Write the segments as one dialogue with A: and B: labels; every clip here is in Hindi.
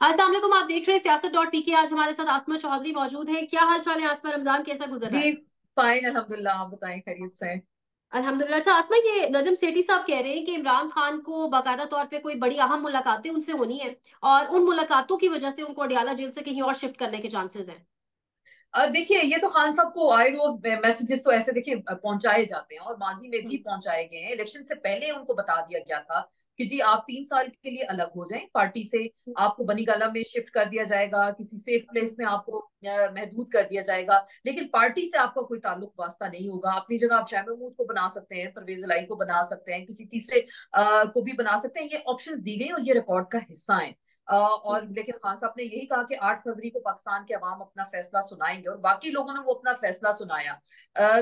A: अस्सलाम वालेकुम। आप देख रहे हैं सियासत.pk। आज हमारे साथ आसमा चौधरी मौजूद हैं। क्या हाल चाल है आसमा? रमजान कैसा गुजर रहा
B: जी।
A: है?
B: फाइन अल्हम्दुलिल्लाह। आप बताएं खैरियत से हैं?
A: अल्हम्दुलिल्लाह। अच्छा आसमा, ये नजम सेठी साहब कह रहे हैं कि इमरान खान को बाकायदा तौर पे कोई बड़ी अहम मुलाकातें उनसे होनी है और उन मुलाकातों की वजह से उनको अडियाला जेल से कहीं और शिफ्ट करने के चांसेस हैं।
B: देखिए, ये तो खान साहब को आए रोज मैसेजेस तो ऐसे देखिए पहुंचाए जाते हैं और माजी में भी
A: हम्म।
B: पहुंचाए गए हैं। इलेक्शन से पहले उनको बता दिया गया था कि जी आप 3 साल के लिए अलग हो जाएं पार्टी से। आपको बनी गाला में शिफ्ट कर दिया जाएगा, किसी सेफ प्लेस में आपको महदूद कर दिया जाएगा, लेकिन पार्टी से आपका कोई ताल्लुक वास्ता नहीं होगा। अपनी जगह आप शाह महमूद को बना सकते हैं, परवेज इलाही को बना सकते हैं, किसी तीसरे को भी बना सकते हैं। ये ऑप्शंस दी गई और ये रिकॉर्ड का हिस्सा है। और
A: हम्म।
B: लेकिन खान साहब ने यही कहा कि 8 फरवरी को पाकिस्तान के अवाम अपना फैसला सुनाएंगे और बाकी लोगों ने वो अपना फैसला सुनाया।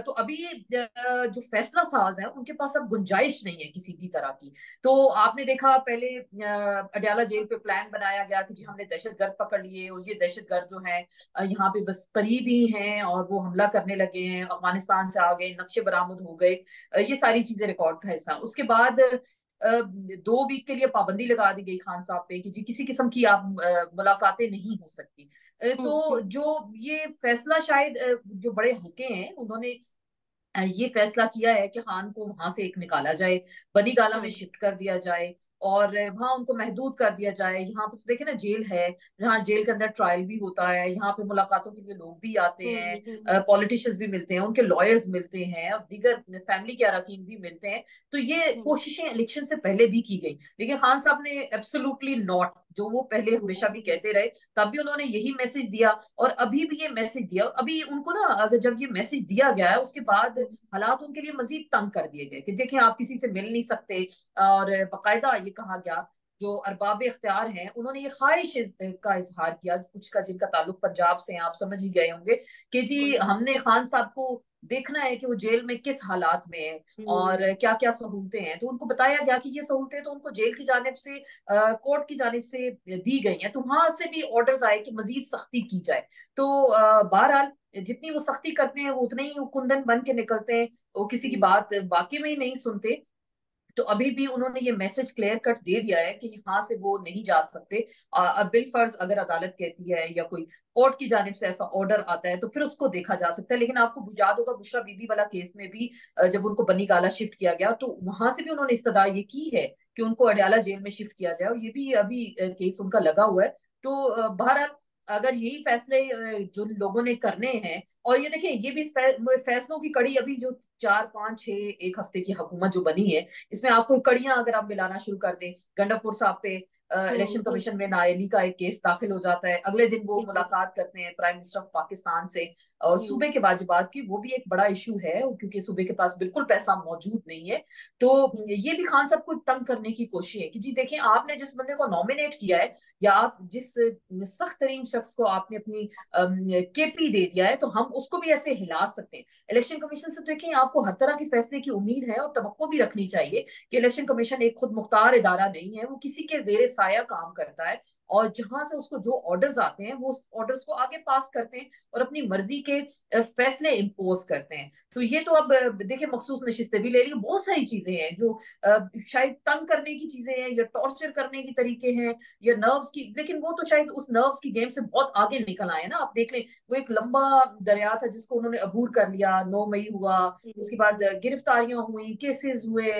B: तो अभी जो फैसला साज है उनके पास अब गुंजाइश नहीं है किसी भी तरह की। तो आपने देखा पहले अडयाला जेल पे प्लान बनाया गया कि जी हमने दहशतगर्द पकड़ लिए और ये दहशतगर्द जो है यहाँ पे बस करीब ही हैं और वो हमला करने लगे हैं, अफगानिस्तान से आ गए, नक्शे बरामद हो गए। ये सारी चीजें रिकॉर्ड का हिस्सा। उसके बाद 2 वीक के लिए पाबंदी लगा दी गई खान साहब पे कि जी किसी किस्म की आप मुलाकातें नहीं हो सकती। तो
A: हम्म।
B: जो ये फैसला शायद जो बड़े हल्के हैं उन्होंने ये फैसला किया है कि खान को वहां से एक निकाला जाए, बनी गाला में
A: हम्म।
B: शिफ्ट कर दिया जाए और वहां उनको महदूद कर दिया जाए। यहाँ पे तो देखे ना जेल है, जहाँ जेल के अंदर ट्रायल भी होता है, यहाँ पे मुलाकातों के लिए लोग भी आते
A: हम्म।
B: हैं, पॉलिटिशियंस भी मिलते हैं, उनके लॉयर्स मिलते हैं और दीगर फैमिली के अरकान भी मिलते हैं। तो ये
A: हम्म।
B: कोशिशें इलेक्शन से पहले भी की गई, लेकिन खान साहब ने एब्सोल्युटली नॉट, जो वो पहले हमेशा भी कहते रहे, तब भी उन्होंने यही मैसेज दिया और अभी भी ये मैसेज दिया। अभी उनको ना, अगर जब ये मैसेज दिया गया है उसके बाद
A: हम्म।
B: हालात उनके लिए मजीद तंग कर दिए गए कि देखें आप किसी से मिल नहीं सकते। और बाकायदा ये कहा गया, जो अरबाब इख्तियार हैं उन्होंने ये ख्वाहिश का इजहार किया, कुछ का जिनका ताल्लुक पंजाब से है, आप समझ ही गए होंगे कि जी
A: बिल्कुल।
B: हमने खान साहब को देखना है कि वो जेल में किस हालात में है और
A: हम्म।
B: क्या क्या सहूलतें हैं। तो उनको बताया गया कि ये सहूलतें तो उनको जेल की जानिब से, कोर्ट की जानिब से दी गई हैं, तो वहां से भी ऑर्डर्स आए कि मजीद सख्ती की जाए। तो बहरहाल जितनी वो सख्ती करते हैं वो उतने ही वो कुंदन बन के निकलते हैं, वो किसी की
A: हम्म।
B: बात बाकी में ही नहीं सुनते। तो अभी भी उन्होंने ये मैसेज क्लियर कट दे दिया है कि यहाँ से वो नहीं जा सकते। अब बिल फर्ज अगर अदालत कहती है या कोई कोर्ट की जानिब से ऐसा ऑर्डर आता है तो फिर उसको देखा जा सकता है। लेकिन आपको याद होगा बुशरा बीबी वाला केस में भी जब उनको बनी गाला शिफ्ट किया गया तो वहां से भी उन्होंने इस्तदा ये की है कि उनको अडयाला जेल में शिफ्ट किया जाए और ये भी अभी केस उनका लगा हुआ है। तो बहरहाल अगर यही फैसले जो लोगों ने करने हैं, और ये देखिए ये भी फैसलों की कड़ी अभी जो 4 5 6 एक हफ्ते की हुकूमत जो बनी है, इसमें आपको कड़ियां अगर आप मिलाना शुरू कर दें, गंडापुर साहब पे इलेक्शन
A: हम्म।
B: कमीशन में नाअहली का एक केस दाखिल हो जाता है, अगले दिन वो
A: बिल्कुल।
B: मुलाकात करते हैं प्राइम मिनिस्टर ऑफ पाकिस्तान से, और
A: हम्म।
B: सूबे के वाजिबात की वो भी एक बड़ा इशू है क्योंकि सूबे के पास बिल्कुल पैसा मौजूद नहीं है। तो
A: हम्म।
B: ये भी खान साहब को तंग करने की कोशिश है कि जी देखिए आपने जिस बंदे को नॉमिनेट किया है या आप जिस सख्त तरीन शख्स को आपने अपनी केपी दे दिया है, तो हम उसको भी ऐसे हिला सकते हैं। इलेक्शन कमीशन से तो देखिए आपको हर तरह के फैसले की उम्मीद है और तवक्को भी रखनी चाहिए कि इलेक्शन कमीशन एक खुद मुख्तार इदारा नहीं है, वो किसी के जेर साया काम करता है और जहां से उसको जो ऑर्डर्स आते हैं वो ऑर्डर्स को आगे पास करते हैं और अपनी मर्जी के फैसले इम्पोज करते हैं। तो ये तो अब देखिए मखसूस नशिस्तें भी ले ली, बहुत सारी चीजें हैं जो शायद तंग करने की चीजें हैं या टॉर्चर करने की तरीके हैं या नर्व्स की, लेकिन वो तो शायद उस नर्व्स की गेम से बहुत आगे निकल आए ना। आप देख लें वो एक लंबा दरिया था जिसको उन्होंने अबूर कर लिया, 9 मई हुआ, उसके बाद गिरफ्तारियां हुई, केसेस हुए,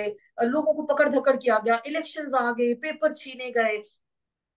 B: लोगों को पकड़ धकड़ किया गया, इलेक्शंस आ गए, पेपर छीने गए,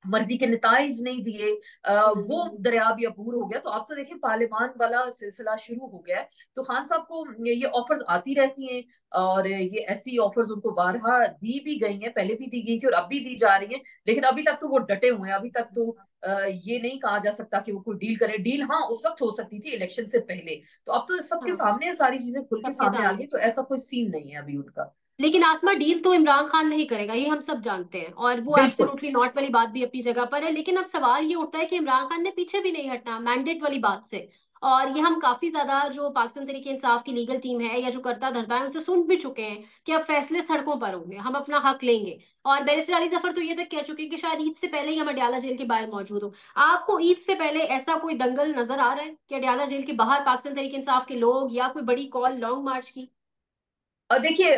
B: मर्जी के नताइज नहीं दिए, वो दरिया भी अबूर हो गया। तो अब तो देखिए पार्लियामान वाला सिलसिला शुरू हो गया है। तो खान साहब को ये ऑफर्स आती रहती हैं और ये ऐसी ऑफर्स उनको बारहा दी भी गई हैं, पहले भी दी गई थी और अब भी दी जा रही हैं, लेकिन अभी तक तो वो डटे हुए हैं। अभी तक तो ये नहीं कहा जा सकता कि वो कोई डील करे। डील हाँ उस वक्त हो सकती थी इलेक्शन से पहले, तो अब तो सबके
A: हाँ,
B: सामने सारी चीजें खुल के
A: सबके
B: सामने आ
A: सामने।
B: गई, तो ऐसा कोई सीन नहीं है अभी उनका।
A: लेकिन आसमा, डील तो इमरान खान नहीं करेगा, ये हम सब जानते हैं, और वो
B: बिल्कुल।
A: एब्सोल्युटली नॉट वाली बात भी अपनी जगह पर है। लेकिन अब सवाल ये उठता है कि इमरान खान ने पीछे भी नहीं हटना मैंडेट वाली बात से। और ये हम काफी ज्यादा जो पाकिस्तान तरीके इंसाफ की लीगल टीम है या जो करता धरता है उनसे सुन भी चुके हैं कि अब फैसले सड़कों पर होंगे, हम अपना हक लेंगे। और बैरिस्टर अली जफर तो ये तक कह चुके हैं कि शायद ईद से पहले ही हम अडयाला जेल के बाहर मौजूद हो। आपको ईद से पहले ऐसा कोई दंगल नजर आ रहा है कि अडयाला जेल के बाहर पाकिस्तान तरीके इंसाफ के लोग या कोई बड़ी कॉल लॉन्ग मार्च की?
B: देखिए,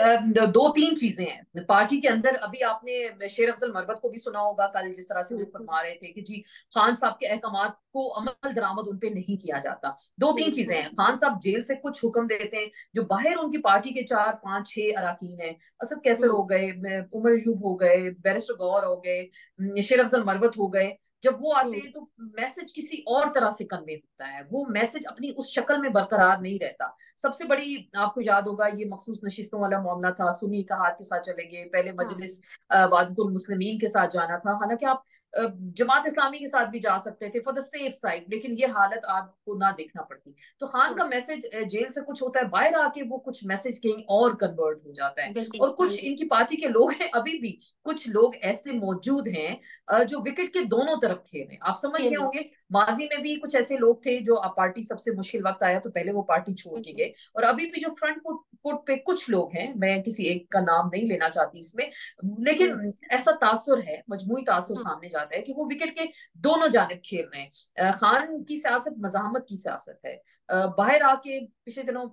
B: दो तीन चीजें हैं पार्टी के अंदर। अभी आपने शेर अफजल मरवत को भी सुना होगा कल, जिस तरह से वो
A: हम्म
B: फरमा रहे थे कि जी खान साहब के अहकामात को अमल दरामद उन पे नहीं किया जाता। दो तीन चीजें हैं, खान साहब जेल से कुछ हुक्म देते हैं, जो बाहर उनकी पार्टी के चार पांच छह अराकीन हैं, असद कैसर
A: हम्म
B: हो गए, उमर अयूब हो गए, बैरिस्टर गौर हो गए, शेर अफजल मरवत हो गए, जब वो आते
A: हम्म
B: हैं तो मैसेज किसी और तरह से कन्वे होता है, वो मैसेज अपनी उस शक्ल में बरकरार नहीं रहता। सबसे बड़ी, आपको याद होगा, ये मखसूस नशिस्तों वाला मामला था, सुन्नी इत्तेहाद के साथ चले गए, पहले
A: हाँ
B: मजलिस वादतुल मुस्लिमीन के साथ जाना था, हालांकि आप जमात इस्लामी के साथ भी जा सकते थे फॉर द सेफ साइड, लेकिन ये हालत आपको ना देखना पड़ती। तो खान का
A: हाँ
B: मैसेज जेल से कुछ होता है, बाहर आके वो कुछ मैसेज कहीं और कन्वर्ट हो जाता है।
A: बिल्कुल।
B: और
A: हाँ
B: कुछ
A: जी।
B: इनकी पार्टी के लोग हैं अभी भी, कुछ लोग ऐसे मौजूद हैं जो विकेट के दोनों तरफ खेल रहे हैं। आप समझ गए
A: खेल
B: होंगे, माजी में भी कुछ ऐसे लोग थे जो अब पार्टी सबसे मुश्किल वक्त आया तो पहले वो पार्टी छोड़ के
A: रहे।
B: गए, और अभी भी जो फ्रंट फुट फुट पे कुछ लोग हैं, मैं किसी एक का नाम नहीं लेना चाहती इसमें,
A: हम्म
B: लेकिन ऐसा तासुर है, मजमूई तासुर
A: हाँ
B: सामने जाता है कि वो विकेट के दोनों जानिब खेल रहे हैं। खान की सियासत मजामत की सियासत है। बाहर आके पिछले दिनों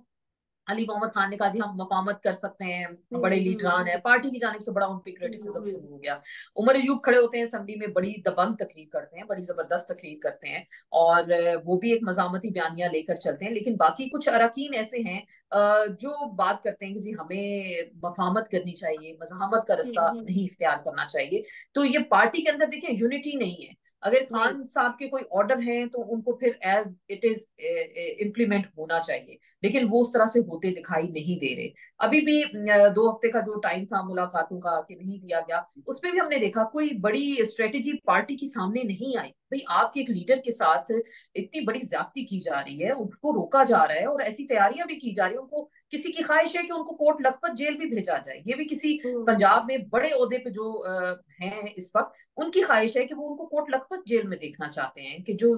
B: अली मोहम्मद खान ने कहा जी हम मफामत कर सकते हैं, बड़े लीडरान है, पार्टी की जानिब से बड़ा उन पे क्रिटिसिज्म
A: हम्म
B: शुरू हो गया। उमर अयूब खड़े होते हैं असेंबली में, बड़ी दबंग तकरीर करते हैं, बड़ी जबरदस्त तकरीर करते हैं, और वो भी एक मजामती बयानिया लेकर चलते हैं, लेकिन बाकी कुछ अरकान ऐसे हैं जो बात करते हैं कि जी हमें मफामत करनी चाहिए, मजामत का रास्ता नहीं इख्तियार करना चाहिए। तो ये पार्टी के अंदर देखिए यूनिटी नहीं है। अगर
A: नहीं।
B: खान साहब के कोई ऑर्डर हैं तो उनको फिर एज इट इज इम्प्लीमेंट होना चाहिए, लेकिन वो उस तरह से होते दिखाई नहीं दे रहे। अभी भी 2 हफ्ते का जो टाइम था मुलाकातों का कि नहीं दिया गया, उसमें भी हमने देखा कोई बड़ी स्ट्रेटेजी पार्टी की सामने नहीं आई। भाई आपके एक लीडर के साथ इतनी बड़ी ज्यादती की जा रही है, उनको रोका जा रहा है, और ऐसी तैयारियां भी की जा रही है, उनको किसी की ख्वाहिश है कि उनको कोट लखपत जेल भी भेजा जाए, ये भी किसी
A: हम्म
B: पंजाब में बड़े ओहदे पे जो हैं इस वक्त, उनकी ख्वाहिश है कि वो उनको कोट लखपत जेल में देखना चाहते हैं, कि जो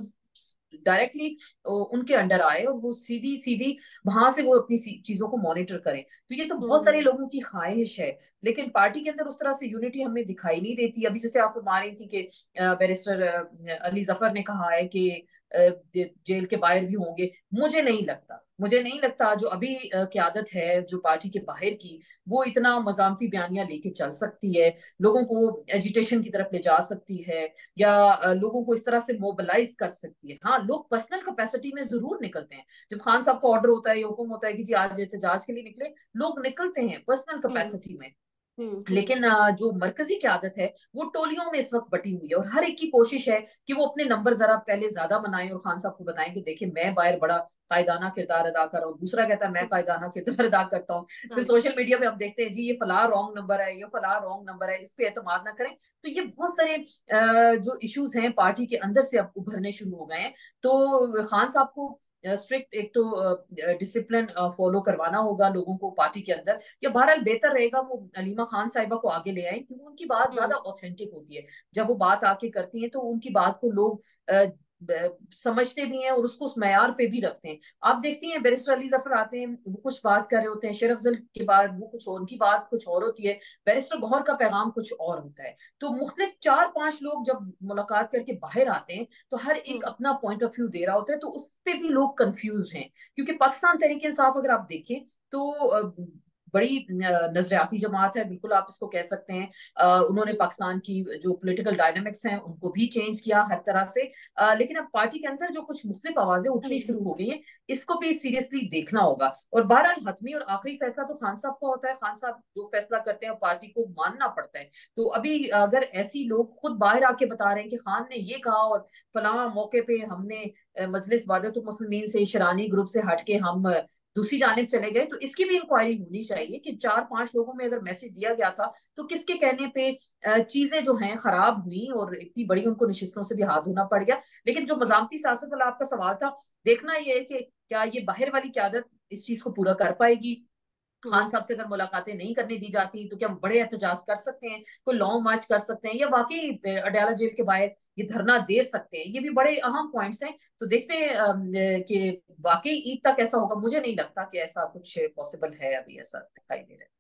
B: डायरेक्टली उनके अंडर आए और वो सीधी सीधी वहां से वो अपनी चीजों को मॉनिटर करें। तो ये तो बहुत सारे
A: हम्म
B: लोगों की ख्वाहिश है, लेकिन पार्टी के अंदर उस तरह से यूनिटी हमें दिखाई नहीं देती। अभी जैसे आप फरमा रही थी कि बैरिस्टर अली जफर ने कहा है कि जेल के बाहर भी होंगे, मुझे नहीं लगता जो अभी क्यादत है जो पार्टी के बाहर की, वो इतना मजामती बयानियां लेके चल सकती है, लोगों को एजिटेशन की तरफ ले जा सकती है, या लोगों को इस तरह से मोबिलाइज कर सकती है। हाँ, लोग पर्सनल कैपेसिटी में जरूर निकलते हैं, जब खान साहब का ऑर्डर होता है या हुक्म होता है कि जी आज एहतजाज के लिए निकले, लोग निकलते हैं पर्सनल
A: हम्म
B: कैपेसिटी में।
A: हम्म
B: लेकिन जो मरकजी क्यादत है वो टोलियों में इस वक्त बटी हुई है, और हर एक की कोशिश है कि वो अपने नंबर जरा पहले ज्यादा बनाएं और खान साहब को बताएं कि देखिए मैं बाहर बड़ा कायदाना किरदार अदा कर रहा हूँ, दूसरा कहता है मैं
A: हम्म,
B: कायदाना किरदार अदा करता हूँ, फिर
A: हाँ
B: सोशल मीडिया पे हम देखते हैं जी ये फला रॉन्ग नंबर है, ये फला रॉन्ग नंबर है, इस पे एतमाद ना करें। तो ये बहुत सारे जो इश्यूज हैं पार्टी के अंदर से अब उभरने शुरू हो गए हैं। तो खान साहब को स्ट्रिक्ट एक तो डिसिप्लिन फॉलो करवाना होगा लोगों को पार्टी के अंदर, या बहरहाल बेहतर रहेगा वो अलीमा खान साहिबा को आगे ले आए, क्योंकि उनकी बात ज्यादा
A: हम्म
B: ऑथेंटिक होती है। जब वो बात आके करती हैं तो उनकी बात को लोग समझते भी हैं और उसको उस मैयार पे भी रखते हैं। आप देखती हैं बैरिस्टर अली जफर आते हैं, वो कुछ बात कर रहे होते हैं, शेर अफजल के बाद वो कुछ और, उनकी बात कुछ और होती है, बैरिस्टर गौहर का पैगाम कुछ और होता है। तो मुख्तलिफ चार पांच लोग जब मुलाकात करके बाहर आते हैं तो हर एक
A: हम्म
B: अपना पॉइंट ऑफ व्यू दे रहा होता है, तो उस पे भी लोग कंफ्यूज हैं। क्योंकि पाकिस्तान तहरीक इंसाफ अगर आप देखें तो बड़ी नजरियाती जमात है, बिल्कुल आप इसको कह सकते हैं। उन्होंने
A: हम्म
B: पाकिस्तान की जो पॉलिटिकल डायनामिक्स हैं उनको भी चेंज किया हर तरह से, लेकिन अब पार्टी के अंदर जो कुछ मुख्तलिफ आवाजें उठनी शुरू हो गई हैं, इसको भी सीरियसली देखना होगा। और बहरहाल हतमी और आखिरी फैसला तो खान साहब का होता है, खान साहब जो फैसला करते हैं पार्टी को मानना पड़ता है। तो अभी अगर ऐसी लोग खुद बाहर आके बता रहे हैं कि खान ने ये कहा और फलां मौके पे हमने मजलिस वादतुल मुस्लिमीन से शरानी ग्रुप से हटके हम दूसरी जानिब चले गए, तो इसकी भी इंक्वायरी होनी चाहिए कि चार पांच लोगों में अगर मैसेज दिया गया था तो किसके कहने पे चीजें जो हैं खराब हुई और इतनी बड़ी उनको नशिस्तों से भी हाथ धोना पड़ गया। लेकिन जो मजामती सियासत वाला आपका सवाल था, देखना ये है कि क्या ये बाहर वाली क्यादत इस चीज को पूरा कर पाएगी। खान
A: हम्म
B: साहब से अगर मुलाकातें नहीं करने दी जाती तो क्या हम बड़े एहतजाज कर सकते हैं, कोई लॉन्ग मार्च कर सकते हैं, या वाकई अडयाला जेल के बाहर ये धरना दे सकते हैं, ये भी बड़े अहम पॉइंट्स हैं। तो देखते हैं कि वाकई ईद तक ऐसा होगा। मुझे नहीं लगता कि ऐसा कुछ पॉसिबल है, अभी ऐसा दिखाई दे रहा है।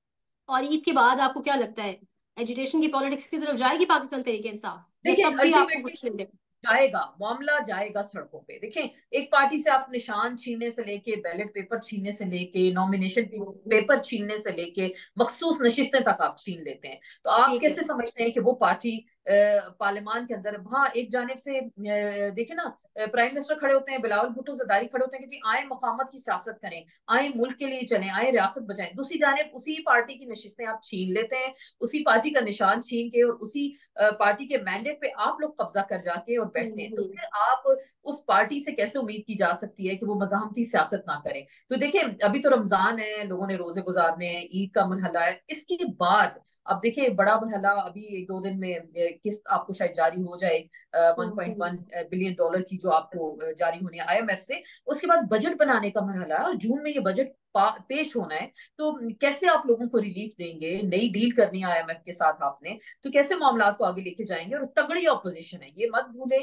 A: और ईद के बाद आपको क्या लगता है, एजुटेशन की पॉलिटिक्स की तरफ जाएगी पाकिस्तान तरीके इंसाफ, या
B: देखिए
A: तब भी आपको
B: अल्टीमेटली,
A: कुछ नहीं देगा?
B: जाएगा, मामला जाएगा सड़कों पे। देखें, एक पार्टी से आप निशान छीनने से लेके, बैलेट पेपर छीनने से लेके, नॉमिनेशन पेपर छीनने से लेके, मखसूस नशिस्तें तक आप छीन लेते हैं। तो आप
A: ठीक है।
B: कैसे समझते हैं कि वो पार्टी पार्लियामान के अंदर, हाँ एक जानिब से देखे ना, प्राइम मिनिस्टर खड़े होते हैं, बिलावल भुट्टो जरदारी खड़े होते हैं कि जी आए मफामत की सियासत करें, आए मुल्क के लिए चलें, आए रियासत बचाएं। दूसरी जानिब उसी पार्टी की नशिस्तें आप छीन लेते हैं, उसी पार्टी का निशान छीन के, और उसी पार्टी के मैंडेट पे आप लोग कब्जा कर जाके और बैठते हैं। तो
A: हम्म।
B: फिर आप उस पार्टी से कैसे उम्मीद की जा सकती है कि वो मज़ाहमती सियासत ना करें? तो देखिए, अभी तो रमजान है, लोगों ने रोजे गुजारने हैं, ईद का मरहला है, इसके बाद अब देखिए बड़ा मरहला अभी एक दो दिन में किस्त आपको शायद जारी हो जाए,
A: हम्म।
B: 1.1 बिलियन डॉलर की, जो आपको जारी होनी है IMF से। उसके बाद बजट बनाने का मरहला है, और जून में ये बजट पेश होना है। तो कैसे आप लोगों को रिलीफ देंगे? नई डील करनी है IMF के साथ आपने, तो कैसे मामला को आगे लेके जाएंगे? और तगड़ी ऑपोजिशन है, ये मत भूले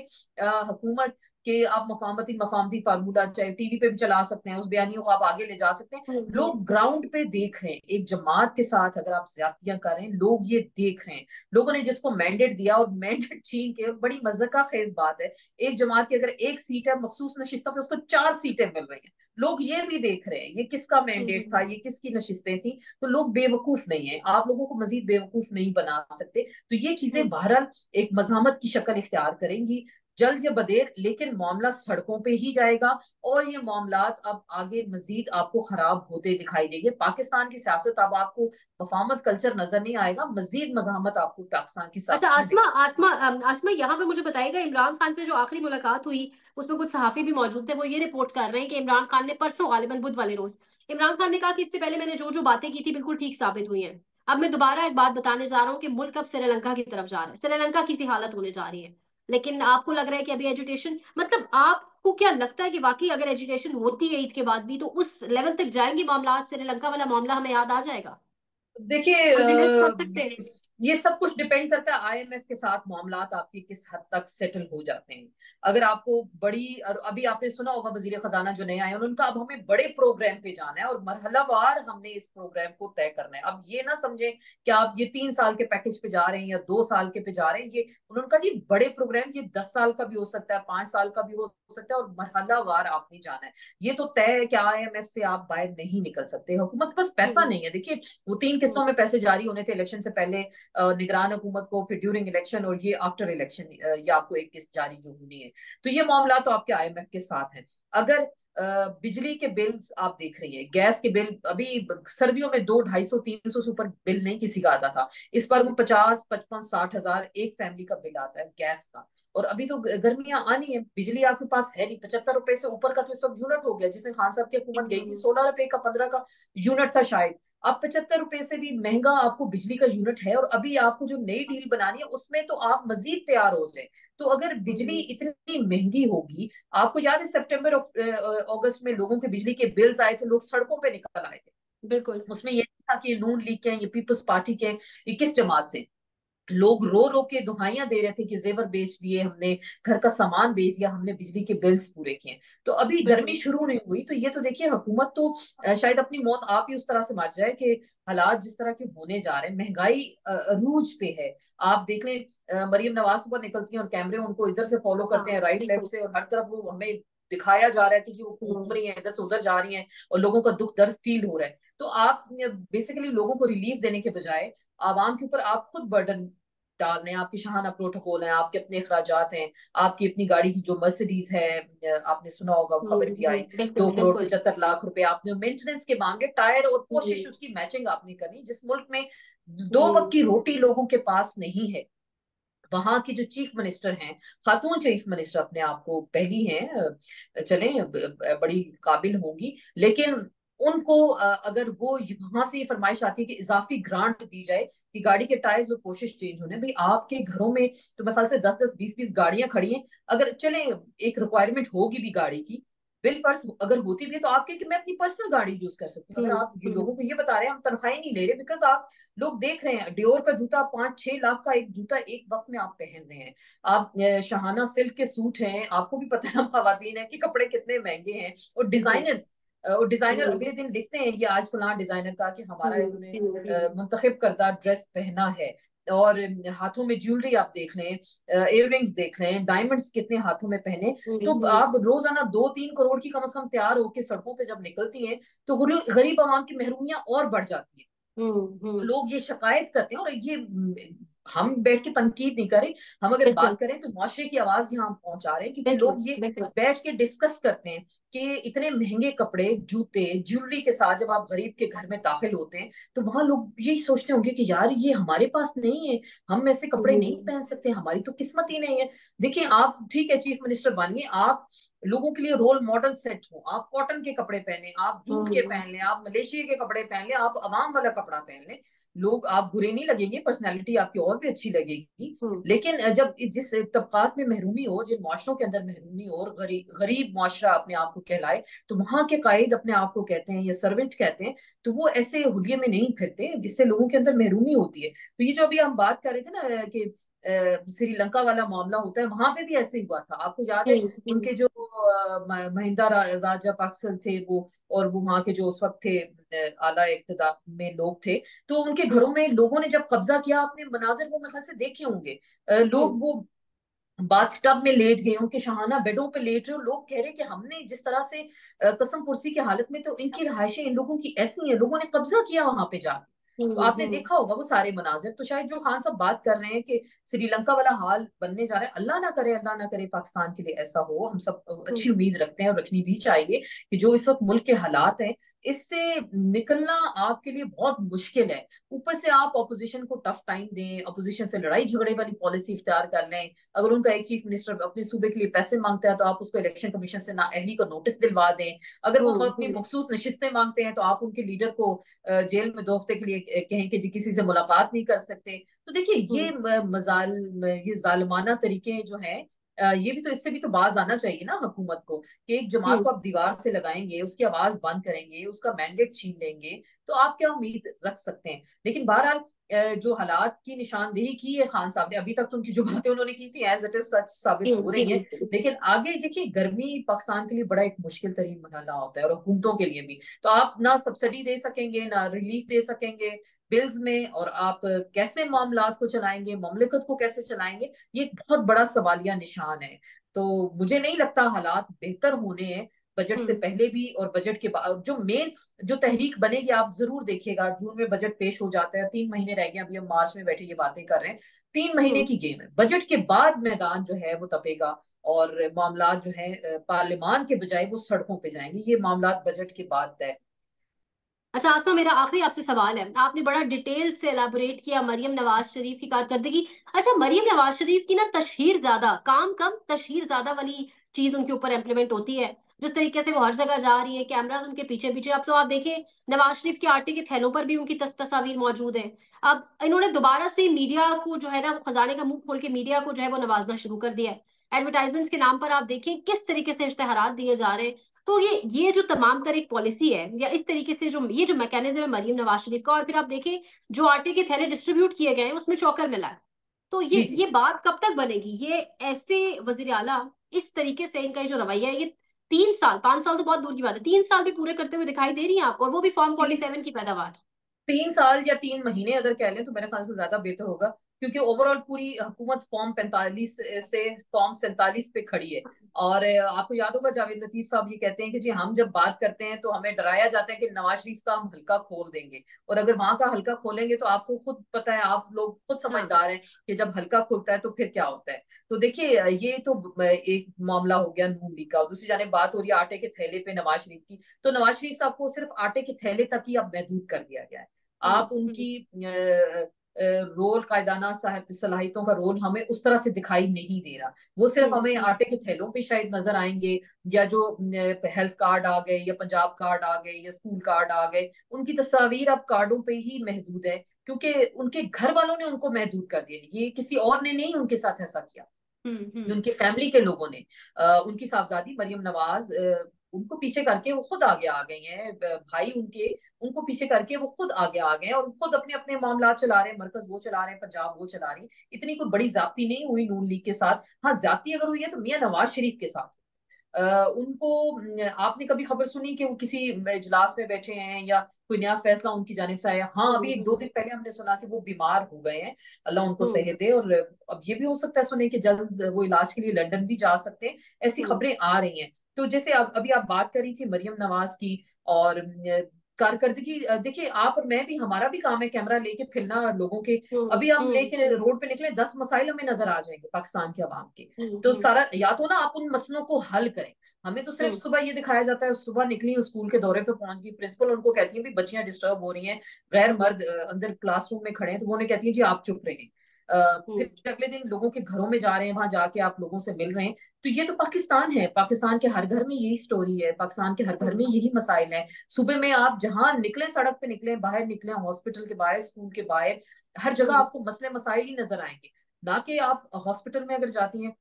B: हुकूमत के, आप मफामती मफामती फार्मूला चाहे टीवी पे भी चला सकते हैं, उस बयानियों को आप आगे ले जा सकते हैं। लोग ग्राउंड पे देख रहे हैं, एक जमात के साथ अगर आप ज्यादतियां कर रहे हैं, लोग ये देख रहे हैं। लोगों ने जिसको मैंडेट दिया और मैंडेट छीन के, बड़ी मज़ाक़ खेज बात है, एक जमात की अगर एक सीट है मखसूस नशिस्तों पे, उसको 4 सीटें मिल रही हैं। लोग ये भी देख रहे हैं ये किसका मैंडेट था,
A: हम्म।
B: ये किसकी नशिस्तें थी। तो लोग बेवकूफ नहीं है, आप लोगों को मजीद बेवकूफ नहीं बना सकते। तो ये चीजें बहरहाल एक मजामत की शक्ल इख्तियार करेंगी, जल्द या बदेर, लेकिन मामला सड़कों पे ही जाएगा। और ये मामला अब आगे मजीद आपको खराब होते दिखाई देंगे। पाकिस्तान की सियासत अब आपको मफामत कल्चर नजर नहीं आएगा, मजीद मजामत आपको पाकिस्तान की
A: अच्छा,
B: सियासत में
A: आसमा
B: दिखाई।
A: आसमा आसमा, यहाँ पे मुझे बताइएगा, इमरान खान से जो आखिरी मुलाकात हुई, उसमें कुछ सहाफी भी मौजूद थे, वो ये रिपोर्ट कर रहे हैं कि इमरान खान ने परसों, गालिबन बुध वाले रोज, इमरान खान ने कहा कि इससे पहले मैंने जो जो बातें की थी बिल्कुल ठीक साबित हुई हैं। अब मैं दोबारा एक बात बताने जा रहा हूँ कि मुल्क अब श्रीलंका की तरफ जा रहा है, श्रीलंका की सी हालत होने जा रही है। लेकिन आपको लग रहा है कि अभी एजुटेशन, मतलब आपको क्या लगता है कि वाकई अगर एजुटेशन होती है ईद के बाद भी, तो उस लेवल तक जाएंगी मामला, श्रीलंका वाला मामला हमें याद आ जाएगा?
B: देखिए,
A: हम रिलेट कर सकते हैं?
B: ये सब कुछ डिपेंड करता है IMF के साथ मामलात आपके किस हद तक सेटल हो जाते हैं। अगर आपको बड़ी, और अभी आपने सुना होगा वजीर खजाना जो नए आए हैं, उनका अब हमें बड़े प्रोग्राम पे जाना है और मरहलावार हमने इस प्रोग्राम को तय करना है। अब ये ना समझे कि आप ये 3 साल के पैकेज पे जा रहे हैं या 2 साल के पे जा रहे हैं। ये उनका जी बड़े प्रोग्राम, ये 10 साल का भी हो सकता है, 5 साल का भी हो सकता है, और मरहलावार आपने जाना है। ये तो तय है कि IMF से आप बाहर नहीं निकल सकते। हुकूमत के पास पैसा
A: हम्म।
B: नहीं है। देखिए, वो 3 किस्तों में पैसे जारी होने थे इलेक्शन से पहले, निगरान हुकूमत को, फिर ड्यूरिंग इलेक्शन, और ये आफ्टर इलेक्शन ये आपको एक किस्त जारी जो होनी है। तो ये मामला तो आपके IMF के साथ है। अगर बिजली के बिल्स आप देख रही है, गैस के बिल, अभी सर्दियों में 200, 250, 300 से ऊपर बिल नहीं किसी का आता था। इस बार वो 50, 55, 60 हजार एक फैमिली का बिल आता है गैस का। और अभी तो गर्मियां आनी है, बिजली आपके पास है नहीं। 75 रुपए से ऊपर का तो इस वक्त यूनिट हो गया, जिसने खान साहब की हुकूमत गई थी
A: हम्म।
B: 16 रुपए का, 15 का यूनिट था शायद। अब 75 रुपए से भी महंगा आपको बिजली का यूनिट है। और अभी आपको जो नई डील बनानी है उसमें तो आप मजीद तैयार हो जाए। तो अगर बिजली
A: हम्म।
B: इतनी महंगी होगी, आपको याद है सितंबर अगस्त में लोगों के बिजली के बिल्स आए थे, लोग सड़कों पे निकल आए थे।
A: बिल्कुल।
B: उसमें ये नहीं था कि ये नून लीग के हैं, ये पीपल्स पार्टी के हैं, ये किस जमात से। लोग रो रो के दुहाइयां दे रहे थे कि जेवर बेच दिए हमने, घर का सामान बेच दिया हमने, बिजली के बिल्स पूरे किए। तो अभी गर्मी
A: बिल्कुल।
B: शुरू नहीं हुई, तो ये तो देखिए हुकूमत तो शायद अपनी मौत आप ही उस तरह से मार जाए कि हालात जिस तरह के होने जा रहे हैं, महंगाई अरूज पे है। आप देख लें, मरियम नवाज सुबह निकलती हैं और कैमरे उनको इधर से फॉलो
A: हाँ,
B: करते हैं, राइट लेफ्ट
A: बिल्कुल।
B: से, और हर तरफ वो हमें दिखाया जा रहा है कि जी वो घूम
A: हम्म।
B: रही है, इधर से उधर जा रही हैं, और लोगों का दुख दर्द फील हो रहा है। तो आप बेसिकली लोगों को रिलीफ देने के बजाय आवाम के ऊपर आप खुद बर्डन डाल रहे हैं। आपकी शाहाना प्रोटोकॉल है, आपके अपने अखराजात हैं, आपकी अपनी गाड़ी की जो मर्सिडीज है, आपने सुना होगा वो खबर भी आई, दो
A: बिल्कुल।
B: करोड़
A: बिल्कुल।
B: 75 लाख रुपए आपने मेंटेनेंस के मांगे, टायर और
A: हम्म।
B: कोशिश उसकी मैचिंग आपने करनी। जिस मुल्क में 2 वक्त
A: हम्म।
B: की रोटी लोगों के पास नहीं है, वहां की जो चीफ मिनिस्टर हैं, खातून चीफ मिनिस्टर अपने आप को पहली हैं, चलें बड़ी काबिल होंगी, लेकिन उनको अगर वो वहां से ये फरमाइश आती है कि इजाफी ग्रांट दी जाए कि गाड़ी के टायर्स और कोशिश चेंज होने। भाई आपके घरों में तो मेरे ख्याल से 10, 10, 20, 20 गाड़ियां खड़ी हैं। अगर चले एक रिक्वायरमेंट होगी भी गाड़ी की, बिल फर्ज अगर होती भी है, तो आप कहें कि मैं अपनी पर्सनल गाड़ी यूज कर सकती हूँ। अगर आप ये
A: हम्म।
B: लोगों को ये बता रहे हैं हम तनख्वाही नहीं ले रहे, बिकॉज आप लोग देख रहे हैं डियोर का जूता 5, 6 लाख का एक जूता एक वक्त में आप पहन रहे हैं। आप शाहाना सिल्क के सूट हैं, आपको भी पता है हम खवातीन हैं कि कपड़े कितने महंगे हैं। और
A: बिल्कुल।
B: डिजाइनर्स, और डिजाइनर
A: हम्म।
B: अगले दिन लिखते हैं ये आज फलां डिजाइनर का कि हमारा
A: हम्म।
B: इन्होंने
A: हम्म।
B: मुंतखब करदा ड्रेस पहना है। और हाथों में ज्वेलरी आप देख लें, इयररिंग्स देख लें, डायमंड्स कितने हाथों में पहने। तो
A: हम्म
B: आप रोजाना 2-3 करोड़ की कम से कम तैयार होकर सड़कों पे जब निकलती हैं, तो गरीब आवाम की महरूमियां और बढ़ जाती है। तो
A: हम्म।
B: लोग ये शिकायत करते हैं, और ये हम बैठ के तनकीद नहीं करें, हम अगर
A: बिल्कुल
B: बात करें तो मुआशरे की आवाज यहाँ हम पहुंचा रहे हैं, क्योंकि
A: बिल्कुल
B: लोग ये
A: बिल्कुल।
B: बैठ के डिस्कस करते हैं कि इतने महंगे कपड़े, जूते, ज्वेलरी के साथ जब आप गरीब के घर में दाखिल होते हैं, तो वहां लोग यही सोचते होंगे कि यार ये हमारे पास नहीं है, हम ऐसे कपड़े नहीं
A: हम्म
B: पहन सकते, हमारी तो किस्मत ही नहीं है। देखिए, आप ठीक है चीफ मिनिस्टर बनिए, आप लोगों के लिए रोल मॉडल सेट हो, आप कॉटन के कपड़े पहने, आप जूट के
A: हम्म
B: पहन लें, आप मलेशिया के कपड़े पहन लें, आप अवाम वाला कपड़ा पहन लें, लोग आप बुरे नहीं लगेंगे, पर्सनैलिटी आपकी और भी अच्छी लगेगी।
A: हम्म
B: लेकिन जब जिस तबकात में महरूमी हो, जिन मुआशरों के अंदर महरूमी हो, और गरीब गरीब मुआशरा अपने आप को कहलाए, तो वहां के कायद अपने आप को कहते हैं या सर्वेंट कहते हैं, तो वो ऐसे हुलिये में नहीं फिरते जिससे लोगों के अंदर महरूमी होती है। तो ये जो अभी हम बात कर रहे थे ना कि श्रीलंका वाला मामला होता है, वहां पे भी ऐसे ही हुआ था, आपको याद है? उनके जो महिंदा राजा थे वो, और वो वहां के जो उस वक्त थे आला इक्तदार में लोग थे, तो उनके
A: हम्म
B: घरों में लोगों ने जब कब्जा किया, आपने मनाजिर वो मेरे ख्याल से देखे होंगे,
A: हम्म
B: लोग वो बाथ टब में लेट गए, उनके शाहाना बेडों पे लेट रहे, और लोग कह रहे कि हमने जिस तरह से कसम पुरसी की हालत में, तो इनकी रहायशें इन लोगों की ऐसी हैं, लोगों ने कब्जा किया वहां पे जाके। तो आपने
A: हम्म।
B: देखा होगा वो सारे मनाजिर। तो शायद जो खान साहब बात कर रहे हैं कि श्रीलंका वाला हाल बनने जा रहा है, अल्लाह ना करे, अल्लाह ना करे पाकिस्तान के लिए ऐसा हो, हम सब अच्छी
A: हम्म
B: उम्मीद रखते हैं और रखनी भी चाहिए कि जो इस वक्त मुल्क के हालात हैं, इससे निकलना आपके लिए बहुत मुश्किल है। ऊपर से आप ऑपोजिशन को टफ टाइम दें, ऑपोजिशन से लड़ाई झगड़े वाली पॉलिसी इख्तियार कर लें, अगर उनका एक चीफ मिनिस्टर अपने सूबे के लिए पैसे मांगता है, तो आप उसको इलेक्शन कमीशन से नाअहली का नोटिस दिलवा दें। अगर वो अपनी
A: हम्म।
B: मखसूस नशिस्तें मांगते हैं, तो आप उनके लीडर को जेल में 2 हफ्ते के लिए कहें कि जी किसी से मुलाकात नहीं कर सकते। तो देखिए, ये
A: हम्म
B: मजाल, ये जालिमाना तरीके जो हैं, ये भी तो, इससे भी तो बाज आना चाहिए ना हुकूमत को, कि एक जमात
A: हम्म
B: को आप दीवार से लगाएंगे, उसकी आवाज बंद करेंगे, उसका मैंडेट छीन लेंगे, तो आप क्या उम्मीद रख सकते हैं? लेकिन बहरहाल जो हालात की निशानदेही की है खान साहब ने, अभी तक तो उनकी जो बातें उन्होंने की थी एज इट इज सच साबित हो
A: जी
B: रही हैं।
A: बिल्कुल।
B: लेकिन आगे देखिए, गर्मी पाकिस्तान के लिए बड़ा एक मुश्किल तरीन मरहला होता है, और हुकूमतों के लिए भी। तो आप ना सब्सिडी दे सकेंगे, ना रिलीफ दे सकेंगे बिल्स में, और आप कैसे मामलात को चलाएंगे, ममलिकत को कैसे चलाएंगे, ये एक बहुत बड़ा सवालिया निशान है। तो मुझे नहीं लगता हालात बेहतर होने हैं बजट से
A: हम्म
B: पहले भी और बजट के बाद। जो मेन जो तहरीक बनेगी, आप जरूर देखिएगा, जून में बजट पेश हो जाता है, 3 महीने रह गए, अभी हम मार्च में बैठे ये बातें कर रहे हैं, 3 महीने
A: हम्म।
B: की गेम है। बजट के बाद मैदान जो है वो तपेगा, और मामला जो है पार्लियामान के बजाय वो सड़कों पे जाएंगे, ये मामला बजट के बाद तय।
A: अच्छा आसमा, मेरा आखिरी आपसे सवाल है। आपने बड़ा डिटेल से एलाबोरेट किया मरियम नवाज शरीफ की कारकर्दगी। अच्छा, मरियम नवाज शरीफ की ना तशहीर ज्यादा, काम कम तशहीर ज्यादा वाली चीज उनके ऊपर इम्प्लीमेंट होती है। जिस तरीके से वो हर जगह जा रही है, कैमरास उनके पीछे पीछे। अब तो आप देखिए, नवाज शरीफ के आटे के थैलों पर भी उनकी तस्वीर मौजूद है। अब इन्होंने दोबारा से मीडिया को जो है ना, वो खजाने का मुंह खोल के मीडिया को जो है वो नवाजना शुरू कर दिया है। एडवर्टाइजमेंट्स के नाम पर आप देखिए किस तरीके से इश्तेहारात दिए जा रहे हैं। तो ये जो तमाम तर एक पॉलिसी है, या इस तरीके से जो ये जो मैकेनिज्म है मरियम नवाज शरीफ का, और फिर आप देखें जो आटे के थैले डिस्ट्रीब्यूट किए गए हैं उसमें चौकर मिला है। तो
B: जी
A: ये
B: जी।
A: बात कब तक बनेगी? ये ऐसे वजीर आला इस तरीके से इनका ये जो रवैया है, ये 3 साल 5 साल तो बहुत दूर की बात है, 3 साल भी पूरे करते हुए दिखाई दे रही है आपको, और वो भी फॉर्म फोर्टी
B: तीन
A: सेवन की पैदावार।
B: 3 साल या 3 महीने अगर कह लें, तो मेरे ख्याल से ज्यादा बेहतर होगा, क्योंकि ओवरऑल पूरी हुकूमत फॉर्म 45 से फॉर्म 47 पे खड़ी है। और आपको याद होगा जावेद लतीफ साहब ये कहते हैं कि जी हम जब बात करते हैं तो हमें डराया जाता है कि नवाज शरीफ का हम हल्का खोल देंगे, और अगर वहां का हल्का खोलेंगे तो आपको खुद पता है, आप लोग खुद
A: हाँ।
B: समझदार हैं कि जब हल्का खुलता है तो फिर क्या होता है। तो देखिए, ये तो एक मामला हो गया नून लीग का। दूसरी जाने बात हो रही है आटे के थैले पे नवाज शरीफ की, तो नवाज शरीफ साहब को सिर्फ आटे के थैले तक ही अब महदूद कर दिया गया है। आप
A: हम्म।
B: उनकी रोल, कायदाना सलाहियतों का रोल हमें उस तरह से दिखाई नहीं दे रहा। वो सिर्फ हमें
A: हम्म।
B: आटे के थैलों पे शायद नजर आएंगे, या जो हेल्थ कार्ड आ गए, या पंजाब कार्ड आ गए, या स्कूल कार्ड आ गए, उनकी तस्वीर अब कार्डों पे ही महदूद है, क्योंकि उनके घर वालों ने उनको महदूद कर दिया। ये किसी और ने नहीं उनके साथ ऐसा किया,
A: हम्म।
B: उनके फैमिली के लोगों ने। उनकी साहबजादी मरियम नवाज, उनको पीछे करके वो खुद आगे आ गई हैं, भाई उनके, उनको पीछे करके वो खुद आगे आ गए हैं, और खुद अपने अपने मामला चला रहे हैं, मरकज वो चला रहे हैं, पंजाब वो चला रही है। इतनी कोई बड़ी ज्यादती नहीं हुई नून लीग के साथ। हाँ, ज्यादती अगर हुई है तो मियां नवाज शरीफ के साथ। उनको आपने कभी खबर सुनी कि वो किसी इजलास में बैठे हैं या कोई नया फैसला उनकी जानिब से आया? हाँ, अभी एक दो दिन पहले हमने सुना कि वो बीमार हो गए हैं, अल्लाह उनको
A: हम्म
B: सेहत दे। और अब ये भी हो सकता है सुने कि जल्द वो इलाज के लिए लंदन भी जा सकते हैं, ऐसी
A: हम्म
B: खबरें आ रही हैं। तो जैसे अभी आप बात करी थी मरियम नवाज की और कारकर्दगी, देखिए आप और मैं भी, हमारा भी काम है कैमरा लेके फिरना लोगों के।
A: हम्म
B: अभी हम लेके
A: हम्म
B: रोड पे निकले, 10 मसाइल हमें नजर आ जाएंगे पाकिस्तान के अवाम के। तो
A: हम्म
B: सारा या तो ना आप उन मसलों को हल करें। हमें तो सिर्फ
A: हम्म
B: सुबह ये दिखाया जाता है, सुबह निकली स्कूल के दौरे पे पहुंच गई, प्रिंसिपल उनको कहती है भी बच्चियां डिस्टर्ब हो रही हैं, गैर
A: हम्म
B: मर्द अंदर क्लासरूम में खड़े हैं, तो वो उन्हें कहती है जी आप चुप रहें।
A: हम्म
B: फिर अगले दिन लोगों के घरों में जा रहे हैं, वहां जाके आप लोगों से मिल रहे हैं। तो ये तो पाकिस्तान है, पाकिस्तान के हर घर में यही स्टोरी है, पाकिस्तान के हर घर में
A: हम्म
B: यही मसाइल है। सुबह में आप जहां निकले, सड़क पे निकले, बाहर निकले, हॉस्पिटल के बाहर, स्कूल के बाहर, हर जगह
A: हम्म
B: आपको मसले मसाइल ही नजर आएंगे। ना कि आप हॉस्पिटल में अगर जाती हैं,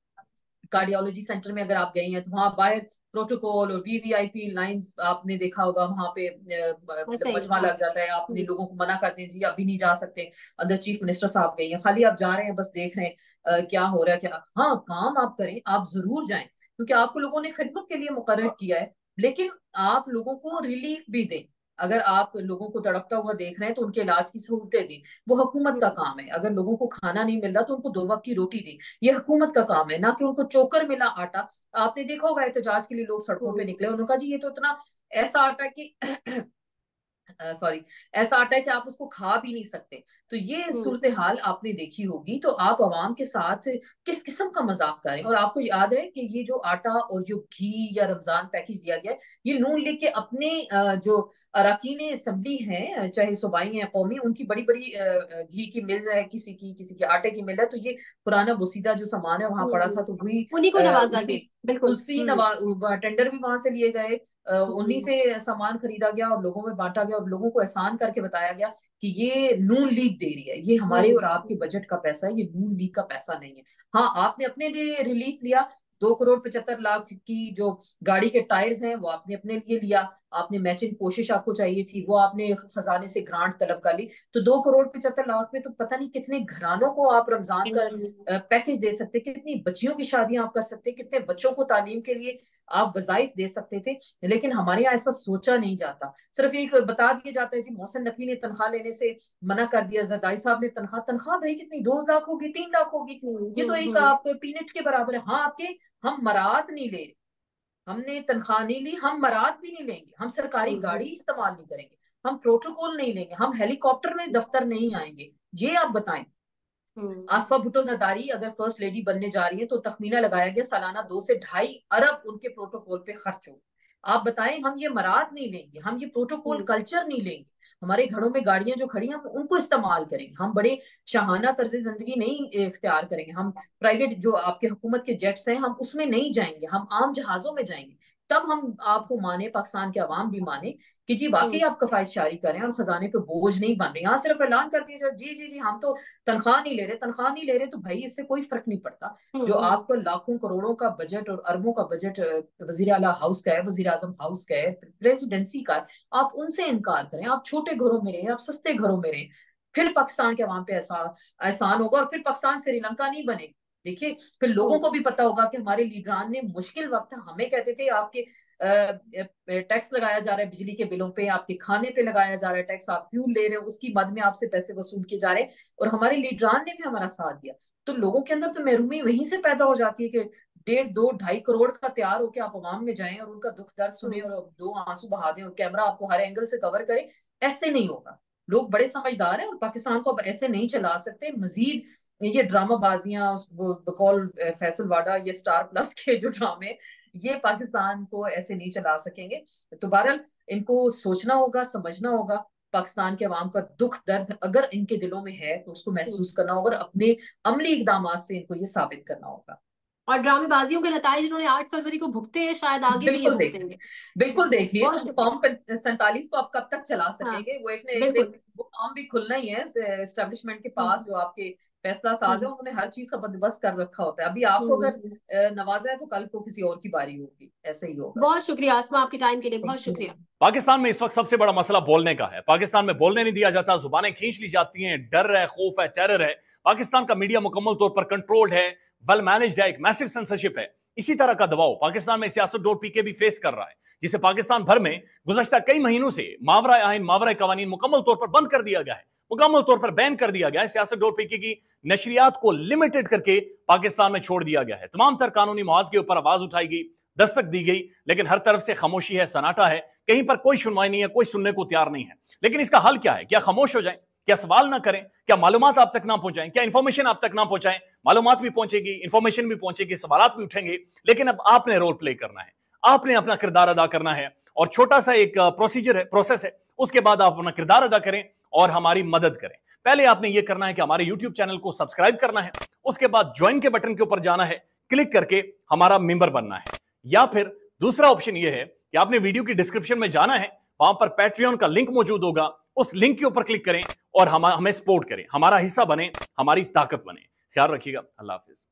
B: कार्डियोलॉजी सेंटर में अगर आप गई हैं, तो वहां बाहर प्रोटोकॉल और वीवीआईपी लाइंस आपने देखा होगा, वहां पे
A: ऐसा
B: मतलब
A: ही
B: मजमा
A: हाँ
B: लग जाता है, आपने
A: हम्म
B: लोगों को मना करते हैं जी अभी नहीं जा सकते, अंदर चीफ मिनिस्टर साहब गई हैं, खाली आप जा रहे हैं, बस देख रहे हैं क्या हो रहा है क्या। हाँ, काम आप करें, आप जरूर जाएं, क्योंकि आपको लोगों ने खिदमत के लिए मुकर्रर किया है। लेकिन आप लोगों को रिलीफ भी दें। अगर आप लोगों को तड़पता हुआ देख रहे हैं तो उनके इलाज की सहूलतें दें, वो हुकूमत का
A: हम्म
B: काम है। अगर लोगों को खाना नहीं मिल रहा तो उनको 2 वक्त की रोटी दें, ये हुकूमत का काम है, ना कि उनको चोकर मिला आटा। आपने देखा होगा एहतजाज के लिए लोग सड़कों पे निकले,
A: हम्म
B: उन्होंने कहा जी ये तो इतना ऐसा आटा कि सॉरी, ऐसा आटा है कि आप उसको खा भी नहीं सकते। तो ये
A: हम्म
B: सूरत हाल आपने देखी होगी, तो आप अवाम के साथ किस किस्म का मजाक करें। और आपको याद है कि ये जो आटा और जो घी या रमजान पैकेज दिया गया है, ये नून लीग के अपने जो अरकान असम्बली हैं, चाहे सूबाई हैं कौमी, उनकी बड़ी बड़ी घी की मिल है, किसी की आटे की मिल है। तो ये पुराना बुसीदा जो सामान है वहां पड़ा था, तो वही
A: उन्हीं को नवाजा
B: उसी
A: गया बिल्कुल
B: उसी टेंडर भी वहां से लिए गए, उन्हीं
A: हम्म
B: से सामान खरीदा गया और लोगों में बांटा गया, और लोगों को एहसान करके बताया गया कि ये नून लीग दे रही है, ये हमारे और आपके
A: हम्म
B: बजट का पैसा है, ये नून लीग का पैसा नहीं है। हाँ, आपने अपने लिए रिलीफ लिया, 2 करोड़ 75 लाख की जो गाड़ी के टायर्स हैं वो आपने अपने लिए लिया, आपने मैचिंग कोशिश आपको चाहिए थी, वो आपने खजाने से ग्रांट तलब कर ली। तो 2 करोड़ 75 लाख में तो पता नहीं कितने घरानों को आप रमजान का पैकेज दे सकते, कितनी बच्चियों की शादियां आप कर सकते, कितने बच्चों को तालीम के लिए आप वजाइफ दे सकते थे। लेकिन हमारे यहाँ ऐसा सोचा नहीं जाता, सिर्फ एक बता दिया जाता है जी मोहसिन नकवी ने तनख्वाह लेने से मना कर दिया, जरदारी साहब ने तनख्वाह, तनख्वाह भाई कितनी, 2 लाख होगी, 3 लाख होगी, ये तो एक
A: हम्म
B: आप पीनट के बराबर है। हाँ, आपके हम मरात नहीं ले रहे, हमने तनख्वाह नहीं ली, हम मरात भी नहीं लेंगे, हम सरकारी गाड़ी
A: हम्म
B: इस्तेमाल नहीं करेंगे, हम प्रोटोकॉल नहीं लेंगे, हम हेलीकॉप्टर में दफ्तर नहीं आएंगे। ये आप बताएं।
A: हम्म
B: आसफा भुट्टो जरदारी अगर फर्स्ट लेडी बनने जा रही है, तो तखमीना लगाया गया सालाना 2 से 2.5 अरब उनके प्रोटोकॉल पे खर्च हो। आप बताएं, हम ये मराद नहीं लेंगे, हम ये प्रोटोकॉल
A: हम्म
B: कल्चर नहीं लेंगे, हमारे घरों में गाड़ियां जो खड़ी हैं हम उनको इस्तेमाल करेंगे, हम बड़े शाहाना तर्ज जिंदगी नहीं इख्तियार करेंगे, हम प्राइवेट जो आपके हुकूमत के जेट्स हैं हम उसमें नहीं जाएंगे, हम आम जहाजों में जाएंगे। तब हम आपको माने, पाकिस्तान के अवाम भी माने कि जी वाकई
A: हम्म
B: आप कफायत शारी करें और खजाने पे बोझ नहीं बन रहे। यहाँ सिर्फ ऐलान कर दिया जी जी जी हम तो तनख्वाह नहीं ले रहे, तनख्वाह नहीं ले रहे, तो भाई इससे कोई फर्क नहीं पड़ता। जो
A: हम्म
B: आपका लाखों करोड़ों का बजट और अरबों का बजट वजीर आला हाउस का है, वजीर आजम हाउस का है, प्रेसिडेंसी का है, आप उनसे इनकार करें, आप छोटे घरों में रहें, आप सस्ते घरों में रहें, फिर पाकिस्तान के अवाम पे ऐसा एहसान होगा, और फिर पाकिस्तान श्रीलंका नहीं बनेगा। देखिए, फिर लोगों को
A: हम्म
B: भी पता होगा कि हमारे लीडरान ने मुश्किल वक्त हमें कहते थे आपके टैक्स लगाया जा रहा है बिजली के बिलों पे, आपके खाने पे लगाया जा रहा है टैक्स, आप फ्यूल ले रहे हो उसकी मद में आपसे पैसे वसूल किए जा रहे हैं, और हमारे लीडरान ने भी हमारा साथ दिया। तो लोगों के अंदर तो महरूमी वहीं से पैदा हो जाती है कि 1.5 2 2.5 करोड़ का तैयार होकर आप अवाम में जाएं और उनका दुख दर्द सुने
A: हम्म
B: और दो आंसू बहा दें और कैमरा आपको हर एंगल से कवर करे। ऐसे नहीं होगा। लोग बड़े समझदार हैं और पाकिस्तान को अब ऐसे नहीं चला सकते। मजीद ये ड्रामाबाजियां, बकौल फैसल वाडा, ये स्टार प्लस के जो ड्रामे, ये पाकिस्तान को ऐसे नहीं चला सकेंगे। तो बहरहाल इनको सोचना होगा, समझना होगा, पाकिस्तान के अवाम का दुख दर्द अगर इनके दिलों में है तो उसको
A: हम्म।
B: महसूस करना होगा और अपने अमली इकदाम से इनको ये साबित करना होगा।
A: और ड्रामेबाजियों के नताइज इन्होंने 8 फरवरी को भुगते हैं, शायद आगे भी ये
B: बिल्कुल देख लिए,
A: भुगतेंगे।
B: बिल्कुल देख लिए।
A: बहुत
B: तो
A: शुक्रिया।
B: फॉर्म 47 को आप कब तक चला
A: हाँ
B: सकेंगे? वो एक ने एक देख,
A: बिल्कुल।
B: वो फॉर्म भी खुलना ही है एस्टेब्लिशमेंट के पास,
A: हम्म
B: जो आपके फैसला साज है
A: हम्म
B: उन्होंने हर चीज का बंदोबस्त कर रखा होता है। अभी आपको अगर
A: हम्म।
B: नवाजा है तो कल को किसी और की बारी होगी, ऐसे ही होगा।
A: बहुत शुक्रिया आसमा, आपके टाइम के लिए
B: थैंक
A: बहुत
B: यू।
A: शुक्रिया।
C: पाकिस्तान में इस वक्त सबसे बड़ा मसला बोलने का है। पाकिस्तान में बोलने नहीं दिया जाता, जुबानें खींच ली जाती हैं, डर है, खौफ है, टेरर है। पाकिस्तान का मीडिया मुकम्मल तौर पर कंट्रोल्ड है, वेल मैनेज्ड है, एक मैसिव सेंसरशिप है। इसी तरह का दबाव पाकिस्तान में Siyasat.pk भी फेस कर रहा है, जिसे पाकिस्तान भर में गुज़श्ता कई महीनों से मावरा आइन, मावरा कवानीन मुकम्मल तौर पर बंद कर दिया गया है, मुकम्मल तौर पर बैन कर दिया गया है। Siyasat.pk की नशरियात को लिमिटेड करके पाकिस्तान में छोड़ दिया गया है। तमाम तर कानूनी मुआवजे के ऊपर आवाज उठाई गई, दस्तक दी गई, लेकिन हर तरफ से खामोशी है, सन्नाटा है, कहीं पर कोई सुनवाई नहीं है, कोई सुनने को तैयार नहीं है। लेकिन इसका हल क्या है? क्या खामोश हो जाएं? क्या सवाल ना करें? क्या मालूमात आप तक ना पहुंचाएं? क्या इंफॉर्मेशन आप तक ना पहुंचाएं? मालूमात भी पहुंचेगी, इंफॉर्मेशन भी पहुंचेगी, सवालात भी उठेंगे, लेकिन अब आपने रोल प्ले करना है, आपने अपना किरदार अदा करना है। और छोटा सा एक प्रोसीजर है, प्रोसेस है, उसके बाद आप अपना किरदार अदा करें और हमारी मदद करें। पहले आपने यह करना है कि हमारे YouTube चैनल को सब्सक्राइब करना है, उसके बाद ज्वाइन के बटन के ऊपर जाना है, क्लिक करके हमारा मेंबर बनना है। या फिर दूसरा ऑप्शन यह है कि आपने वीडियो की डिस्क्रिप्शन में जाना है, वहां पर पैट्रियन का लिंक मौजूद होगा, उस लिंक के ऊपर क्लिक करें और हमें सपोर्ट करें, हमारा हिस्सा बने, हमारी ताकत बने। ख्याल रखिएगा। अल्लाह हाफिज।